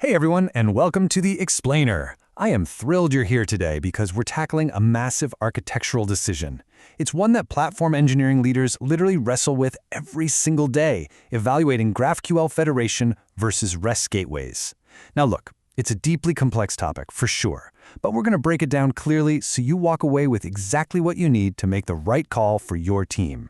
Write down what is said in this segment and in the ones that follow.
Hey everyone, and welcome to The Explainer. I am thrilled you're here today because we're tackling a massive architectural decision. It's one that platform engineering leaders literally wrestle with every single day, evaluating GraphQL Federation versus REST gateways. Now look, it's a deeply complex topic, for sure, but we're going to break it down clearly so you walk away with exactly what you need to make the right call for your team.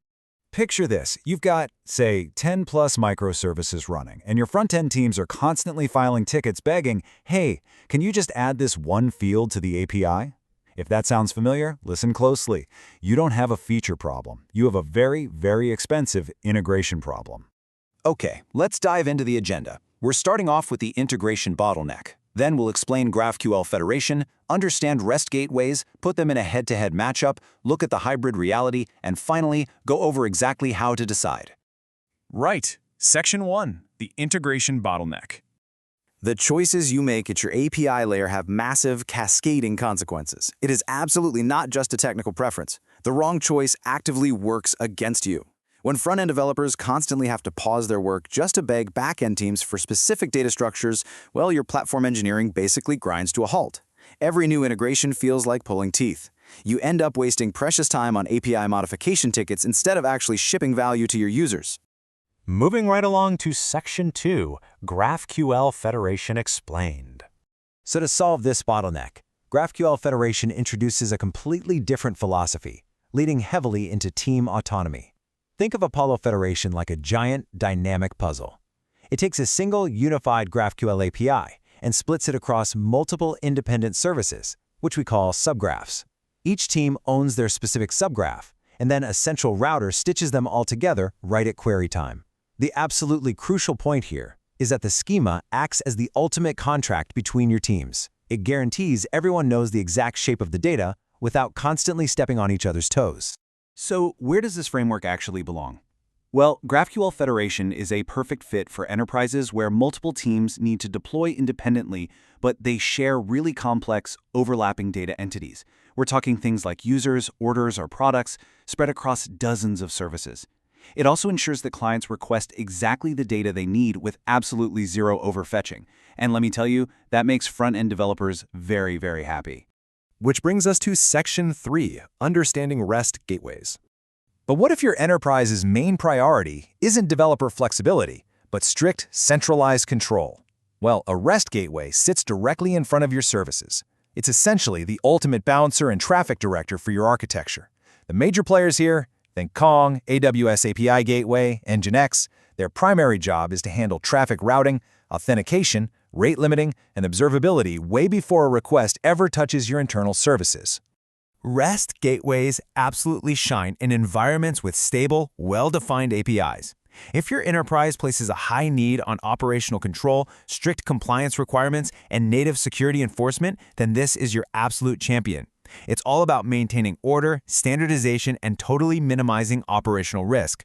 Picture this. You've got, say, 10 plus microservices running, and your front-end teams are constantly filing tickets begging, hey, can you just add this one field to the API? If that sounds familiar, listen closely. You don't have a feature problem. You have a very, very expensive integration problem. Okay, let's dive into the agenda. We're starting off with the integration bottleneck. Then we'll explain GraphQL Federation, understand REST gateways, put them in a head-to-head matchup, look at the hybrid reality, and finally, go over exactly how to decide. Right. Section 1, the integration bottleneck. The choices you make at your API layer have massive, cascading consequences. It is absolutely not just a technical preference. The wrong choice actively works against you. When front-end developers constantly have to pause their work just to beg back-end teams for specific data structures, well, your platform engineering basically grinds to a halt. Every new integration feels like pulling teeth. You end up wasting precious time on API modification tickets instead of actually shipping value to your users. Moving right along to Section 2, GraphQL Federation Explained. So to solve this bottleneck, GraphQL Federation introduces a completely different philosophy, leading heavily into team autonomy. Think of Apollo Federation like a giant, dynamic puzzle. It takes a single, unified GraphQL API and splits it across multiple independent services, which we call subgraphs. Each team owns their specific subgraph, and then a central router stitches them all together right at query time. The absolutely crucial point here is that the schema acts as the ultimate contract between your teams. It guarantees everyone knows the exact shape of the data without constantly stepping on each other's toes. So where does this framework actually belong? Well, GraphQL Federation is a perfect fit for enterprises where multiple teams need to deploy independently, but they share really complex, overlapping data entities. We're talking things like users, orders, or products spread across dozens of services. It also ensures that clients request exactly the data they need with absolutely zero overfetching. And let me tell you, that makes front-end developers very, very happy. Which brings us to Section 3, Understanding REST Gateways. But what if your enterprise's main priority isn't developer flexibility, but strict, centralized control? Well, a REST gateway sits directly in front of your services. It's essentially the ultimate bouncer and traffic director for your architecture. The major players here, think Kong, AWS API Gateway, and Nginx. Their primary job is to handle traffic routing, authentication, rate limiting, and observability way before a request ever touches your internal services. REST gateways absolutely shine in environments with stable, well-defined APIs. If your enterprise places a high need on operational control, strict compliance requirements, and native security enforcement, then this is your absolute champion. It's all about maintaining order, standardization, and totally minimizing operational risk.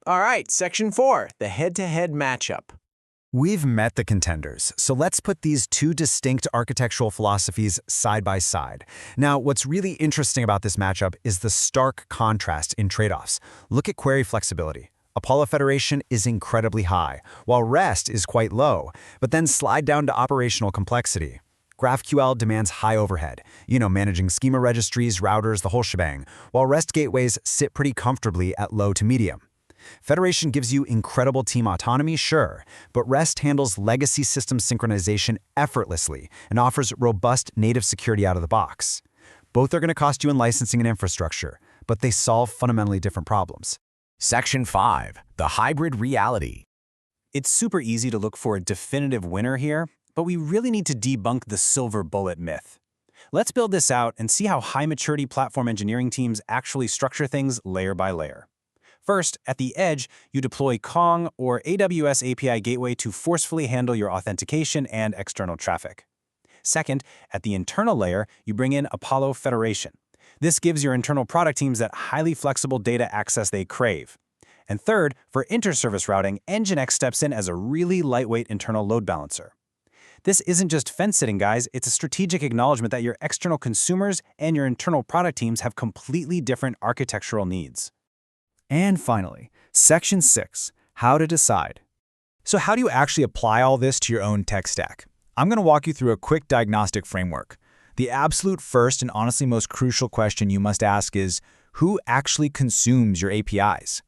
All right, Section 4, the head-to-head matchup. We've met the contenders, so let's put these two distinct architectural philosophies side by side. Now, what's really interesting about this matchup is the stark contrast in trade-offs. Look at query flexibility. Apollo Federation is incredibly high, while REST is quite low, but then slide down to operational complexity. GraphQL demands high overhead, managing schema registries, routers, the whole shebang, while REST gateways sit pretty comfortably at low to medium. Federation gives you incredible team autonomy, sure, but REST handles legacy system synchronization effortlessly and offers robust native security out of the box. Both are going to cost you in licensing and infrastructure, but they solve fundamentally different problems. Section 5, the hybrid reality. It's super easy to look for a definitive winner here, but we really need to debunk the silver bullet myth. Let's build this out and see how high-maturity platform engineering teams actually structure things layer by layer. First, at the edge, you deploy Kong or AWS API Gateway to forcefully handle your authentication and external traffic. Second, at the internal layer, you bring in Apollo Federation. This gives your internal product teams that highly flexible data access they crave. And third, for inter-service routing, Nginx steps in as a really lightweight internal load balancer. This isn't just fence-sitting, guys. It's a strategic acknowledgement that your external consumers and your internal product teams have completely different architectural needs. And finally, Section 6, How to Decide. So how do you actually apply all this to your own tech stack? I'm going to walk you through a quick diagnostic framework. The absolute first and honestly most crucial question you must ask is, who actually consumes your APIs?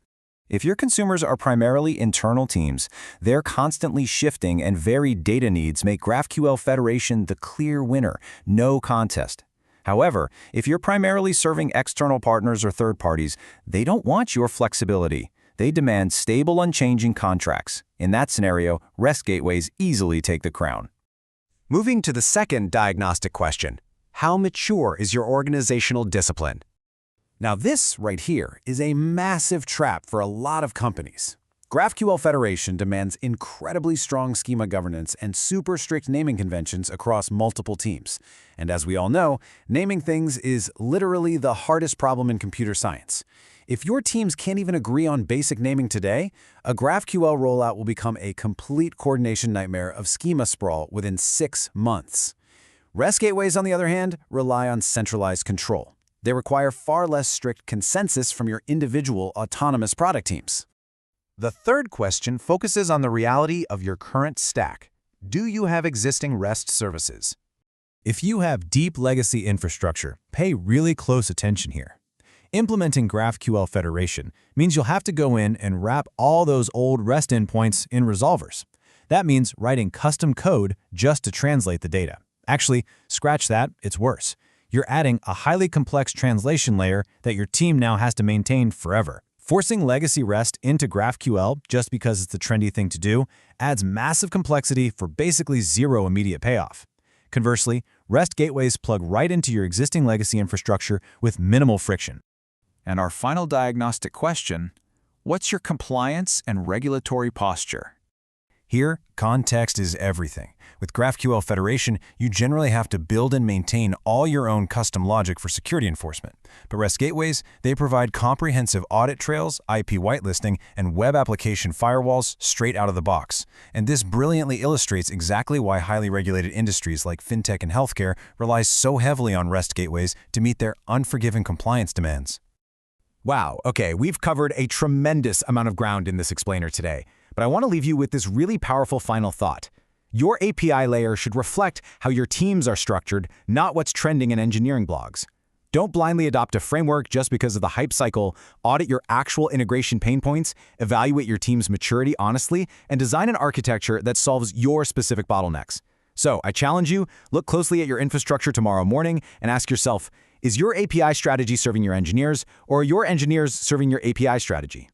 If your consumers are primarily internal teams, their constantly shifting and varied data needs make GraphQL Federation the clear winner, no contest. However, if you're primarily serving external partners or third parties, they don't want your flexibility. They demand stable, unchanging contracts. In that scenario, REST gateways easily take the crown. Moving to the second diagnostic question, how mature is your organizational discipline? Now this right here is a massive trap for a lot of companies. GraphQL Federation demands incredibly strong schema governance and super strict naming conventions across multiple teams. And as we all know, naming things is literally the hardest problem in computer science. If your teams can't even agree on basic naming today, a GraphQL rollout will become a complete coordination nightmare of schema sprawl within 6 months. REST gateways, on the other hand, rely on centralized control. They require far less strict consensus from your individual autonomous product teams. The third question focuses on the reality of your current stack. Do you have existing REST services? If you have deep legacy infrastructure, pay really close attention here. Implementing GraphQL Federation means you'll have to go in and wrap all those old REST endpoints in resolvers. That means writing custom code just to translate the data. Actually, scratch that, it's worse. You're adding a highly complex translation layer that your team now has to maintain forever. Forcing legacy REST into GraphQL just because it's the trendy thing to do adds massive complexity for basically zero immediate payoff. Conversely, REST gateways plug right into your existing legacy infrastructure with minimal friction. And our final diagnostic question, what's your compliance and regulatory posture? Here, context is everything. With GraphQL Federation, you generally have to build and maintain all your own custom logic for security enforcement. But REST gateways, they provide comprehensive audit trails, IP whitelisting, and web application firewalls straight out of the box. And this brilliantly illustrates exactly why highly regulated industries like fintech and healthcare rely so heavily on REST gateways to meet their unforgiving compliance demands. Wow, okay, we've covered a tremendous amount of ground in this explainer today. But I want to leave you with this really powerful final thought. Your API layer should reflect how your teams are structured, not what's trending in engineering blogs. Don't blindly adopt a framework just because of the hype cycle. Audit your actual integration pain points, evaluate your team's maturity honestly, and design an architecture that solves your specific bottlenecks. So I challenge you, look closely at your infrastructure tomorrow morning and ask yourself, is your API strategy serving your engineers, or are your engineers serving your API strategy?